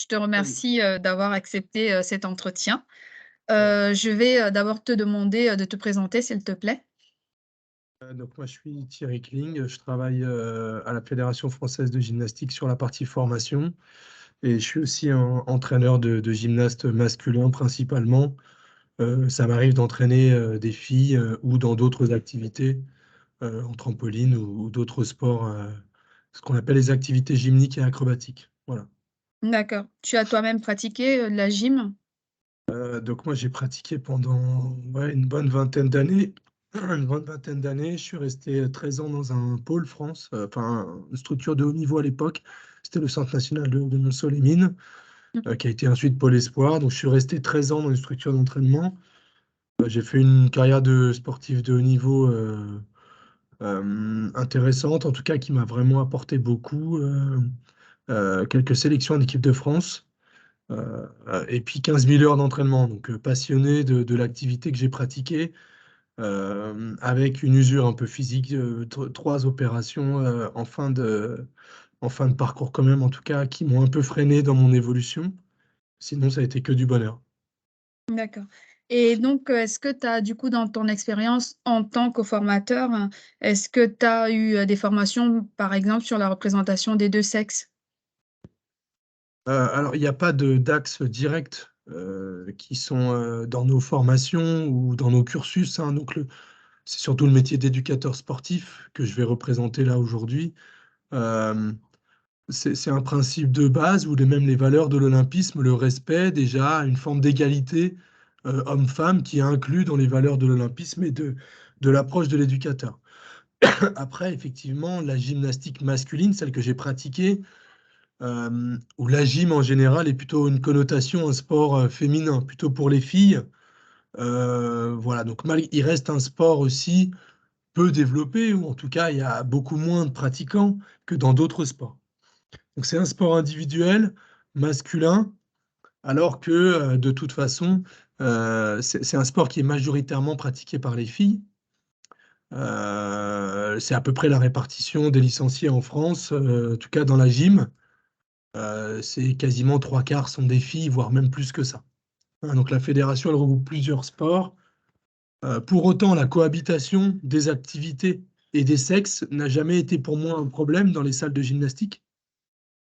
Je te Salut. remercie, d'avoir accepté, cet entretien. Ouais. Je vais, d'abord te demander, de te présenter, s'il te plaît. Donc moi, je suis Thierry Kling, je travaille, à la Fédération française de gymnastique sur la partie formation et je suis aussi entraîneur de gymnastes masculins principalement. Ça m'arrive d'entraîner, des filles, ou dans d'autres activités, en trampoline ou d'autres sports, ce qu'on appelle les activités gymniques et acrobatiques. Voilà. D'accord. Tu as toi-même pratiqué, de la gym? Donc moi, j'ai pratiqué pendant, ouais, une bonne vingtaine d'années. Une bonne vingtaine d'années. Je suis resté 13 ans dans un pôle France, enfin, une structure de haut niveau à l'époque. C'était le Centre national de Montceau-les-Mines, Mmh. qui a été ensuite pôle espoir. Donc je suis resté 13 ans dans une structure d'entraînement. J'ai fait une carrière de sportif de haut niveau, intéressante, en tout cas qui m'a vraiment apporté beaucoup, quelques sélections en équipe de France. Et puis 15 000 heures d'entraînement, donc passionné de l'activité que j'ai pratiquée, avec une usure un peu physique, 3 opérations, en fin de parcours quand même, en tout cas, qui m'ont un peu freiné dans mon évolution. Sinon, ça a été que du bonheur. D'accord et donc, est-ce que tu as du coup, dans ton expérience en tant que formateur, est-ce que tu as eu, des formations, par exemple, sur la représentation des 2 sexes? Alors il n'y a pas d'axe direct, qui sont, dans nos formations ou dans nos cursus, hein, donc c'est surtout le métier d'éducateur sportif que je vais représenter là aujourd'hui. Hem C'est un principe de base où les valeurs de l'olympisme, le respect déjà, une forme d'égalité, homme-femme qui est inclus dans les valeurs de l'olympisme et de l'approche de l'éducateur. Après effectivement, la gymnastique masculine, celle que j'ai pratiquée, où la gym en général est plutôt une connotation, un sport, féminin, plutôt pour les filles. Voilà, donc il reste un sport aussi peu développé ou en tout cas il y a beaucoup moins de pratiquants que dans d'autres sports. Donc c'est un sport individuel, masculin, alors que, de toute façon, c'est un sport qui est majoritairement pratiqué par les filles. C'est à peu près la répartition des licenciés en France, en tout cas dans la gym. C'est quasiment 3/4 sont des filles, voire même plus que ça. Hein, donc la fédération, elle regroupe plusieurs sports. Pour autant, la cohabitation des activités et des sexes n'a jamais été pour moi un problème dans les salles de gymnastique.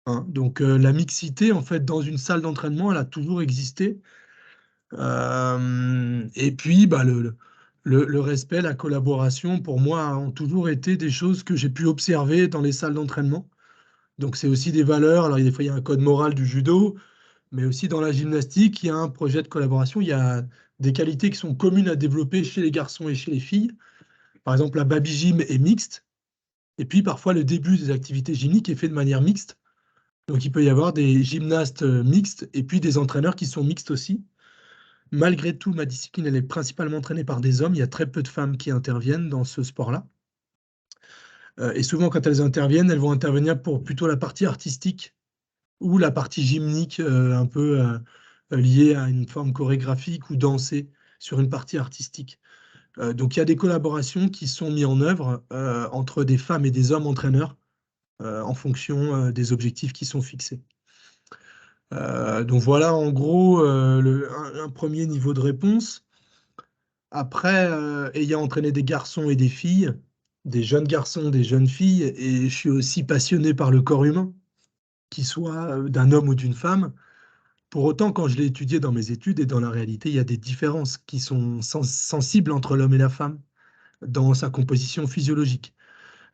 Hein, donc la mixité, en fait, dans une salle d'entraînement, elle a toujours existé. Et puis, bah, le respect, la collaboration, pour moi, ont toujours été des choses que j'ai pu observer dans les salles d'entraînement. Donc c'est aussi des valeurs. Alors, des fois, il y a un code moral du judo, mais aussi dans la gymnastique, il y a un projet de collaboration. Il y a des qualités qui sont communes à développer chez les garçons et chez les filles. Par exemple, la baby gym est mixte. Et puis, parfois, le début des activités gymniques est fait de manière mixte. Donc, il peut y avoir des gymnastes mixtes et puis des entraîneurs qui sont mixtes aussi. Malgré tout, ma discipline, elle est principalement entraînée par des hommes. Il y a très peu de femmes qui interviennent dans ce sport-là. Et souvent, quand elles interviennent, elles vont intervenir pour plutôt la partie artistique ou la partie gymnique, un peu liée à une forme chorégraphique ou dansée sur une partie artistique. Donc, il y a des collaborations qui sont mises en œuvre entre des femmes et des hommes entraîneurs en fonction des objectifs qui sont fixés. Donc voilà, en gros, un premier niveau de réponse. Après, ayant entraîné des garçons et des filles, des jeunes garçons, des jeunes filles, et je suis aussi passionné par le corps humain, qu'il soit d'un homme ou d'une femme. Pour autant, quand je l'ai étudié dans mes études et dans la réalité, il y a des différences qui sont sensibles entre l'homme et la femme dans sa composition physiologique.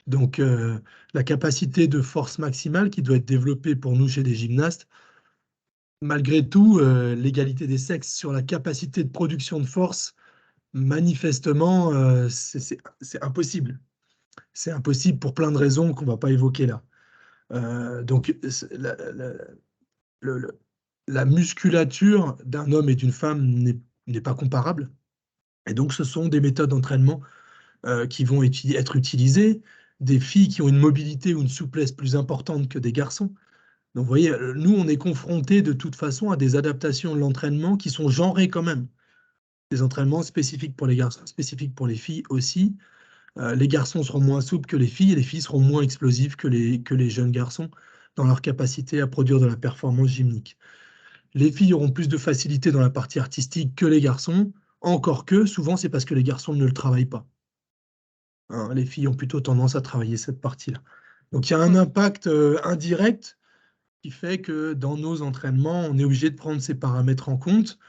Donc, la capacité de force maximale qui doit être développée pour nous chez les gymnastes, malgré tout, l'égalité des sexes sur la capacité de production de force, manifestement, c'est impossible. C'est impossible pour plein de raisons qu'on ne va pas évoquer là. Donc le la musculature d'un homme et d'une femme n'est pas comparable et donc ce sont des méthodes d'entraînement, qui vont être utilisées. Des filles qui ont une mobilité ou une souplesse plus importante que des garçons. Donc vous voyez, nous, on est confrontés de toute façon à des adaptations de l'entraînement qui sont genrées quand même. Des entraînements spécifiques pour les garçons, spécifiques pour les filles aussi. Les garçons seront moins souples que les filles et les filles seront moins explosives que les jeunes garçons. dans leur capacité à produire de la performance gymnique. Les filles auront plus de facilité dans la partie artistique que les garçons, encore que souvent c'est parce que les garçons ne le travaillent pas. Hein, les filles ont plutôt tendance à travailler cette partie-là. Donc il y a un OK. impact indirect qui fait que dans nos entraînements, on est obligé de prendre ces paramètres en compte.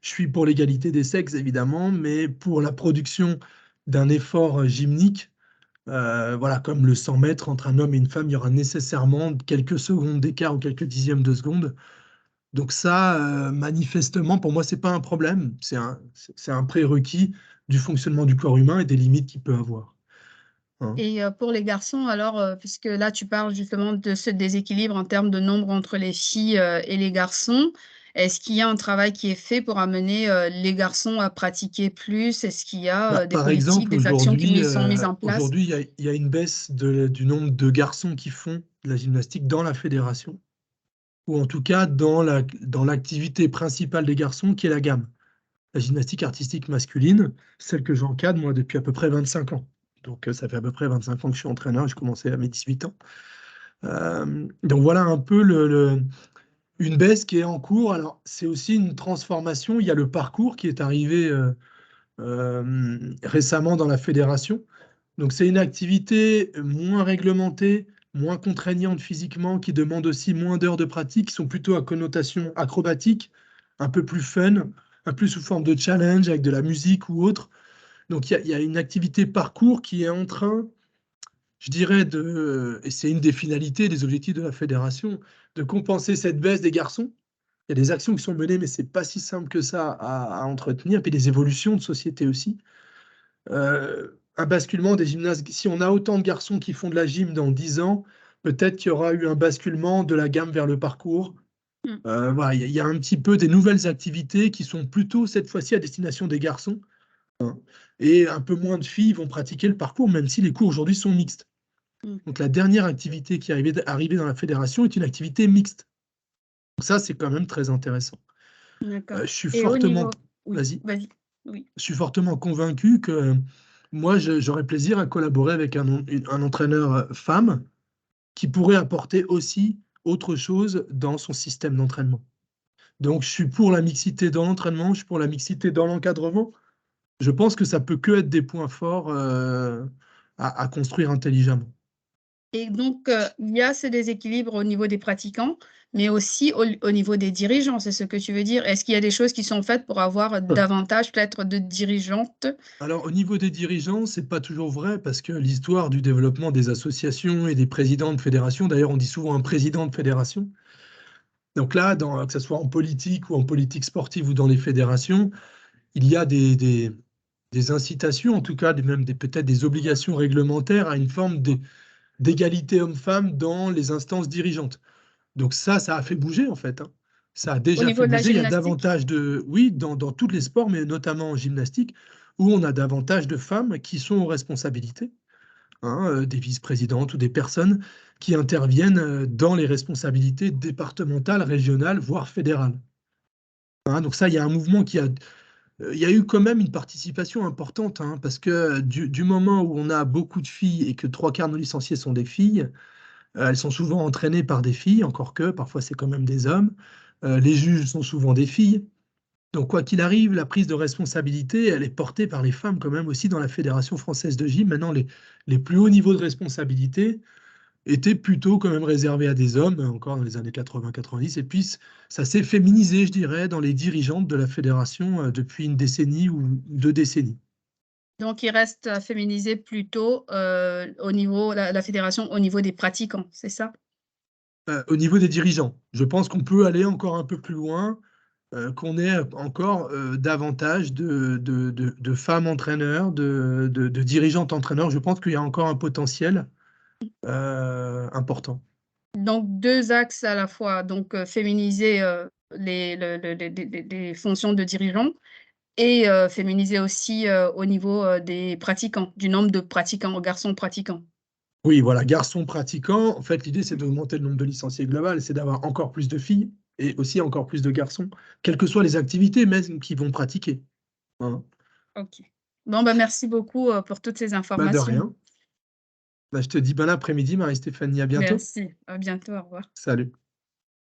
Je suis pour l'égalité des sexes, évidemment, mais pour la production d'un effort gymnique, voilà, comme le 100 mètres entre un homme et une femme, il y aura nécessairement quelques secondes d'écart ou quelques dixièmes de seconde. Donc ça, manifestement, pour moi, c'est pas un problème. C'est un prérequis du fonctionnement du corps humain et des limites qu'il peut avoir. Hein. Et pour les garçons alors, puisque là tu parles justement de ce déséquilibre en termes de nombre entre les filles, et les garçons. Est-ce qu'il y a un travail qui est fait pour amener, les garçons à pratiquer plus? Est-ce qu'il y Bah, a, des par politiques, exemple, des actions qui aujourd'hui, sont mises en place? il y a une baisse du nombre de garçons qui font de la gymnastique dans la fédération, ou en tout cas dans l'activité principale des garçons qui est la gamme. La gymnastique artistique masculine, celle que j'encadre moi depuis à peu près 25 ans. Donc ça fait à peu près 25 ans que je suis entraîneur, j'ai commencé à mes 18 ans. Donc voilà un peu une baisse qui est en cours. Alors c'est aussi une transformation, il y a le parcours qui est arrivé récemment dans la fédération. Donc c'est une activité moins réglementée, moins contraignante physiquement, qui demande aussi moins d'heures de pratique, qui sont plutôt à connotation acrobatique, un peu plus fun, un peu sous forme de challenge avec de la musique ou autre. Donc il y a une activité parcours qui est en train, je dirais, et c'est une des finalités, des objectifs de la fédération, de compenser cette baisse des garçons. Il y a des actions qui sont menées, mais c'est pas si simple que ça à entretenir, puis des évolutions de société aussi. Un basculement des gymnases. Si on a autant de garçons qui font de la gym dans 10 ans, peut-être qu'il y aura eu un basculement de la gamme vers le parcours. Mmh. Voilà, il y a un petit peu des nouvelles activités qui sont plutôt cette fois-ci à destination des garçons, hein, et un peu moins de filles vont pratiquer le parcours, même si les cours aujourd'hui sont mixtes. Mmh. Donc la dernière activité qui est arrivée dans la fédération est une activité mixte. Donc ça, c'est quand même très intéressant. D'accord. Je suis Et au fortement niveau oui, Vas-y. vas-y. Oui. Je suis fortement convaincu que moi, j'aurais plaisir à collaborer avec un entraîneur femme qui pourrait apporter aussi autre chose dans son système d'entraînement. Donc, je suis pour la mixité dans l'entraînement, je suis pour la mixité dans l'encadrement. Je pense que ça peut que être des points forts à construire intelligemment. Et donc, il y a ce déséquilibre au niveau des pratiquants, mais aussi au niveau des dirigeants, c'est ce que tu veux dire? Est-ce qu'il y a des choses qui sont faites pour avoir davantage peut-être de dirigeantes? Alors, au niveau des dirigeants, c'est pas toujours vrai parce que l'histoire du développement des associations et des présidents de fédérations, d'ailleurs, on dit souvent un président de fédération. Donc là, que ce soit en politique ou en politique sportive ou dans les fédérations, il y a des incitations, en tout cas, peut-être des obligations réglementaires à une forme d'égalité homme-femme dans les instances dirigeantes. Donc ça a fait bouger, en fait. Hein. Ça a Au déjà fait niveau de la bouger. Il y a gymnastique? davantage oui, dans tous les sports, mais notamment en gymnastique, où on a davantage de femmes qui sont aux responsabilités, hein, des vice-présidentes ou des personnes qui interviennent dans les responsabilités départementales, régionales, voire fédérales. Hein, donc ça, il y a un mouvement il y a eu quand même une participation importante, hein, parce que du moment où on a beaucoup de filles et que 3/4 de nos licenciés sont des filles, elles sont souvent entraînées par des filles, encore que parfois c'est quand même des hommes. Les juges sont souvent des filles. Donc quoi qu'il arrive, la prise de responsabilité, elle est portée par les femmes quand même aussi dans la Fédération française de gym. Maintenant, les plus hauts niveaux de responsabilité était plutôt quand même réservé à des hommes, encore dans les années 80-90. Et puis, ça s'est féminisé, je dirais, dans les dirigeantes de la fédération depuis une décennie ou 2 décennies. Donc il reste à féminiser plutôt, au niveau la fédération au niveau des pratiquants, c'est ça? Au niveau des dirigeants, je pense qu'on peut aller encore un peu plus loin, qu'on ait encore davantage de femmes entraîneurs, de dirigeantes entraîneurs. Je pense qu'il y a encore un potentiel important. Donc 2 axes à la fois, donc féminiser, les le les fonctions de dirigeants et féminiser aussi, au niveau, des pratiquants, du nombre de pratiquants, garçons pratiquants. Oui, voilà, garçons pratiquants. En fait, l'idée, c'est d'augmenter le nombre de licenciés global, c'est d'avoir encore plus de filles et aussi encore plus de garçons, quelles que soient les activités même qu'ils vont pratiquer. Hein. OK. Bon, bah, merci beaucoup, pour toutes ces Bah, de informations. rien. Bah, je te dis bon après-midi Marie-Stéphanie, à bientôt. Merci, à bientôt, au revoir. Salut.